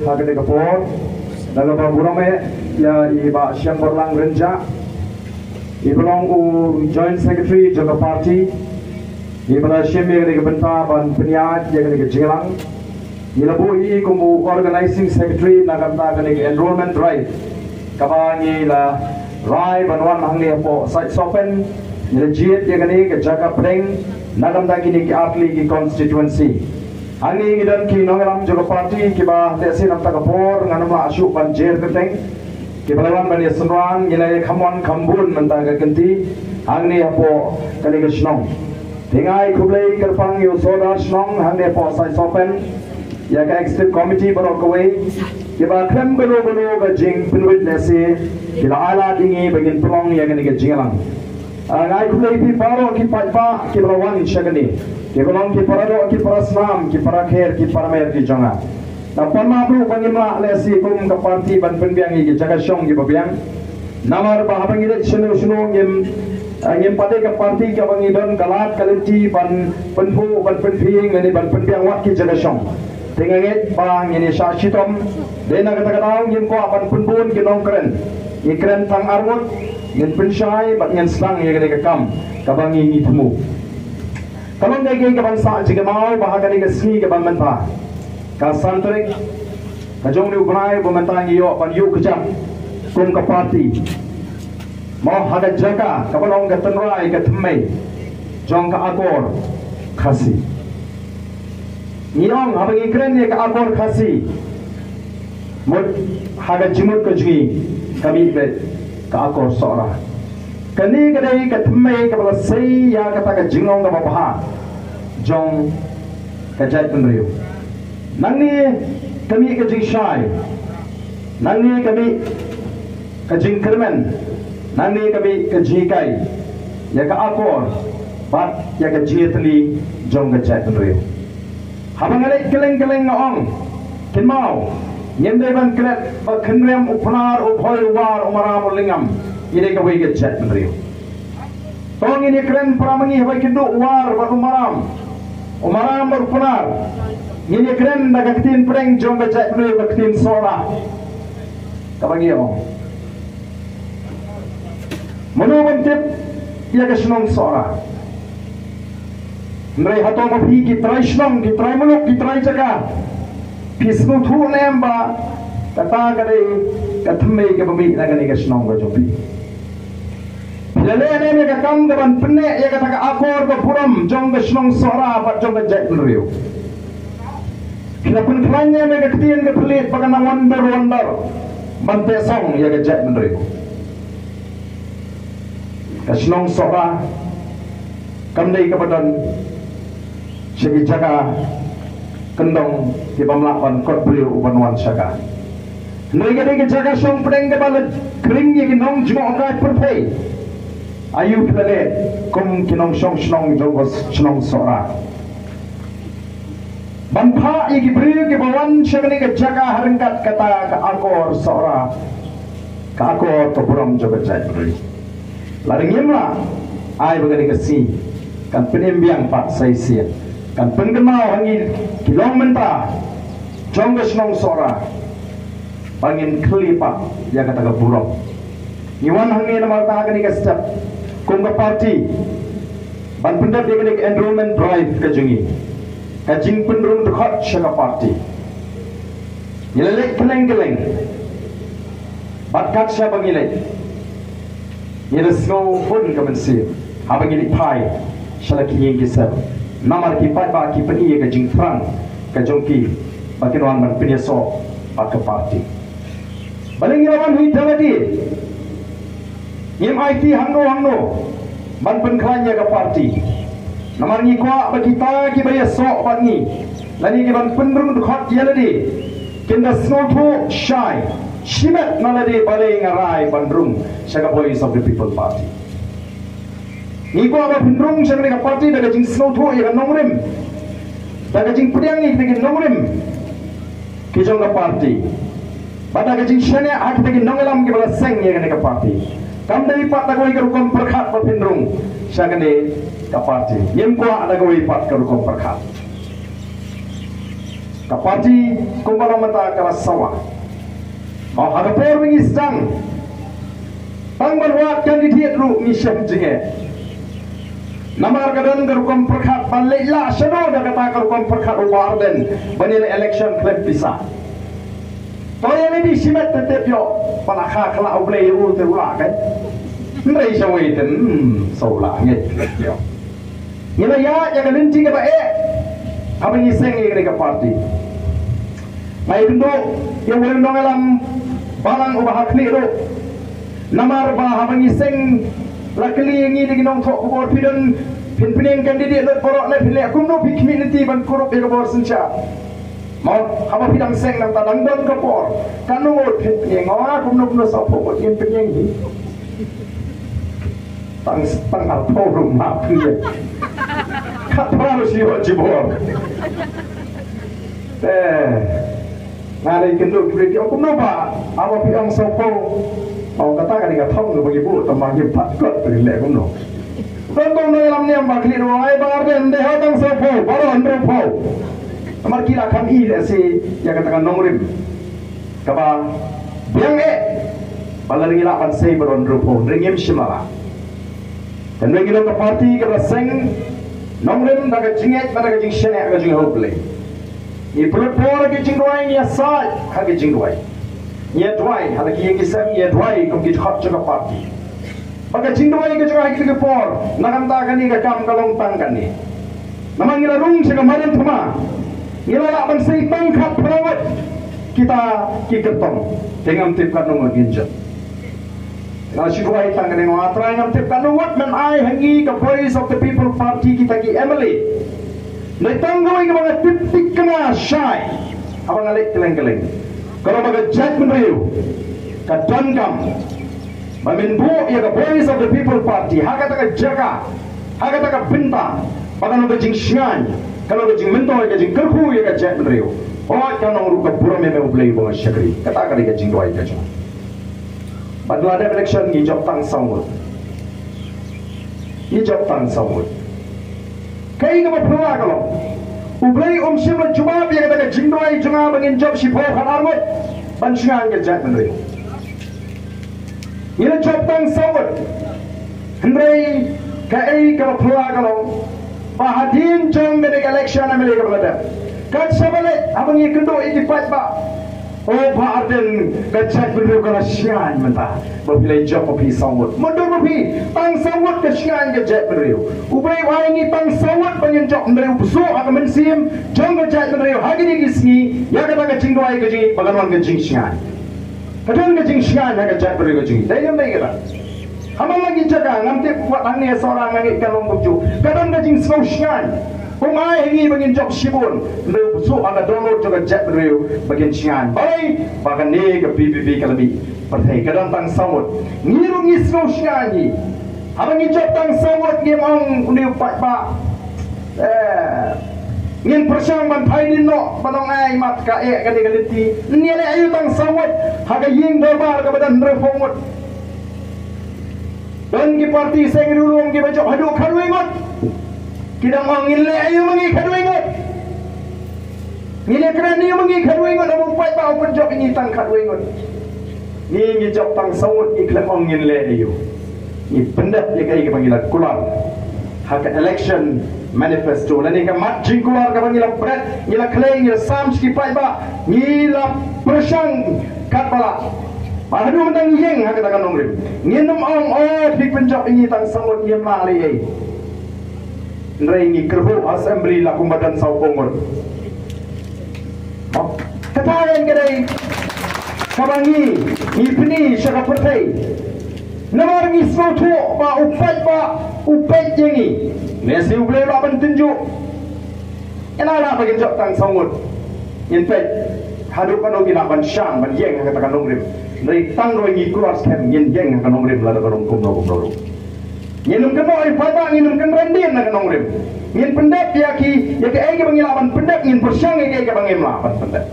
hagade kapor dalam burame ya iba siang berlang renja ibelong u joint secretary jaga party ibala siang yang ke benta ban peniat yang ke jelang ilabu i kumu organizing secretary nagamta ke enrollment drive kabangi la rai banwan hangi po site sopen legit yang ke jaga preng nagamta kini ke atli ki constituency Ani ngidan ki nongalam juga parti kiba tesi namta kapor nganamla asyuk banjir keteng kibalawan bani senruan ngilai kamwan kambun mentaga genti angni apo kali gesnong tingai kublai kerpang yo soda snong hangni apo sai sopen ya ka executive committee barok away kiba krem belo ga jing pinwit nesi kila ala dingi bagin pelong ya gani gejingalang ngai kublai pi paro ki paipa kibalawan syagani Kibalong ki parado ki paraslam ki parakher ki paramer ki jonga. Na panma bru bangimla lesi kum ka parti ban penbiangi ki jaga syong ki babiang. Namar bahabang ile sunu ngem pade ka parti ka bangi don galat kalenti ban penpu ban penpiing ngani ban penbiang wat ki jaga syong. Tinganget bang ini sashitom dena kata kata ngem ko ban penbun ki nong keren. Ikren tang armut ngem pensyai bat ngem slang ye ka kam ka bangi ni temu. Kalau negeri ke bangsa jika mau bahagian negeri sini ke bangsa, kasan terik, kajong ni ubnai bangsa iyo ban yuk kejam, kum ke parti, mau ada jaga, kapan ke tenrai ke temai, jong ke akor, kasih, niong habang ikren ni ke akor kasih, mud ada jimut ke jungi, kami ke akor seorang. Kani kadai ka thmai ka bala sei ya kata ka jingong ka babaha jong ka jai penriu nangni kami ka jing shai nangni kami ka jing kermen nangni kami ka jikai ya ka akor bat ya ka jietli jong ka jai penriu habang alai keleng ngong kinmau nyende ban kret ba khenrem upnar uphoi war umaram lingam ini kau ingat chat menerio. Tong ini keren pramangi habai kindu war baru umaram baru punar. Ini keren dah ketin preng jom chat menerio ketin sola. Kabangi oh. Menu bentip ia kesenong sola. Mereka hatong kopi kita senong kita muluk kita jaga. Pisnu tu lemba kata kadai kathmei ke babi nagani kesenong bajobi. Lele ne ka kam gaban penne ya kata ka akor ko puram jong ke snong sora pat jong ke jek riu kila pun klanya me ka tien ke pelit pagana wonder mante song ya ke jek riu ka snong sora kam dei ka badan segi jaga kendong di pamlapan kot riu ubanwan saka mereka dei ke jaga song pedeng ke balet kring ye ke nong jmo ka perpei Ayu pelale kum kinong snong jogos snong sora. Banpa igi beri ke bawan syagani ke jaga harengkat kata ke akor sora. Ke akor to buram jogot jai beri. Laring yemla ai bagani ke si kan penembiang pat sai sia. Kan penggemau hangi kilong menta jogos snong sora. Pangin kelipat ya kata ke buram. Iwan hangi nama kagani ke step Kumga parti ban pendap dia kena enrollment drive ke jungi kajing pendrung dekat syaka parti yelek keleng bat kat sya bangilek yele snow pun ke mensir habangili pai syala ki gisab namar ki pai ba ki peni ke jing frang ke jongki bakin wan ban penyeso bat ke parti baling ilawan hui dawadi Yem IT hangno ban penklanya ke parti namar ni kwa bagita ki baya sok ban ni lani ki ban penrung dekat dia ladi kinda snowto shy shimet naladi bale ngarai bandrung saka voice of the people party ni kwa ba penrung saka ke parti daga jing snowto ya nongrim daga jing pediang ni ke nongrim ki jong ke parti pada ke jing shane ak ke nongelam ke bala seng ya ke parti Kam dari pat tak boleh kerukom perkat berpindrung, saya kena ke parti. Yang kuat tak boleh pat kerukom perkat. ka parti kumpala mata kala sawa mau aga por wingi sedang tang berwat kandidat ru mission jinge namar gadan garukom perkhat balila shado da kata garukom perkhat ubarden banil election klep bisa to yang ini simet tetep yo panakha khala ublei u te ula kan ndai sawai ten sola nget yo ngila ya ya galin jinge ba abang iseng ini ke parti mai bendo yang boleh nongelam barang ubah kli ro namar ba abang iseng lakli ngi di nong thok bor pidon pin kandidat lot porok le pile kumno bi community ban korup e bor sencha mau haba pidang seng nang tadang don ke por kanu pin ngawa kumno sa po yin pin hi tang alpo rumah pile kat harus siwa jibor ngalai kenduk pile kumno ba apa pidang sa po mau kata kan dia thong ke bagi bu tambah dia pat dari lek kumno tentang ni lam niam bakli ro ai bar den de hatang so po baro andro po amar kira kan i si ya katakan nongrim kaba biang balar gila pan sei baro andro po ringim shimala dan ring gila ke parti ke seng nongrim daga jinget daga jing shene ga jing hoble ni pulut por ke jing roi ni asai ha ke jing roi ye dwai hala ki yang kisam ye dwai kum ki khot jaga parti pakai cindoi ke jaga ki por nakam ta kan ni ka kam kalong tang kan ni namang ila rung sa kamarin thuma ila la ban sei tang khat prawat kita ki ketong tengam tip kan nong ginjat na si dwai tang kan ngwa try ngam tip kan what man I hangi ka voice of the people party kita ki Emily na tanggoi ka mga tip tik kana shy abang alik keleng-keleng kalau bagai judgment review ka dongam maminbu ya ka voice of the people party haka taka jaga haka taka binta pakan ka jing syan kalau ka jing mento ka jing kerku ya ka judgment review oh kan nong ruka pura me ublei bo syakri kata ka ka jing doi ka jing padla ada election ni job tang sawut ni job tang sawut kai ka pura kalau ublei simla jawab ya kata jingdoi junga bangin job si po khalarmut pansingan ke jat menri ila job tang sawat hendrai kai ka phula kalau bahadin jong de election amele ka bada kan sabale abang ye kendo ikipat ba oh baden ka jat menri ka sian menta bapilai job pi sawat mundur pi tang sawat ke sian ke jat menri ublei wai ni tang sawat bangin job menri busu aga mensim jong ke jat menri hagi ni gisni ya kata ka jingdoi ke jing baganwan ke jing sian kadang ke jing sian ha ke jat menri ke jing dai ngai kata hamal lagi jaga ngamti buat hang ni seorang ngai kalong buju kadang ke jing sau sian Umai ini bagian job sibun, mereka busu anda download juga jet mereka bagian sian. Baik, bahkan ni ke PBB kelebih. Pertai kadang tang sawut, ngiru ngisro sian ni. Abang ni job tang sawut ni mang undi upat ba. Ngin persang ban pai ni no, banong ai mat ka kani kaliti. Ni le ayu tang sawut, haga ying dorbar ke badan mereka fongut. Dan ki parti seng dulu ki bajok hadu kharuingot. Kita mangin le ayu mangi kharuingot. Ni le kerani mangi kharuingot abang pai ba open job ini tang kharuingot. Ni job tang sawut iklan mangin le ayu. Ni pendat ye kai ke panggilan kular. Hak election manifesto lani ka mat jing kular ka panggilan berat ni la kleng ni sam ski pai ba ni la persang kat bala. Pahadu mentang yeng hak kata kanong rim. Nginum ong di penjab ini tang sawut ye mali ai. Ndrai ni kerbu assembly la kumbadan saupongon. Katayan kedai kabangi ni peni syaka pertai. Namar ni soto ba upat jengi. Nesi ublei ba ban tunjuk. Enala bagi job tang sawut. Yen pet hadu kanu gina ban syang ban yeng kata kanong rim. Ndrai tang roi ni keluar skem yen yeng kanong rim la kanong kumno. Nginum keno ai pada nginum kan rendin na kanong rim. Ngin pendap ya ki ya ke ai ke bangilaban pendap ngin persyang ke bangim lapan pendap.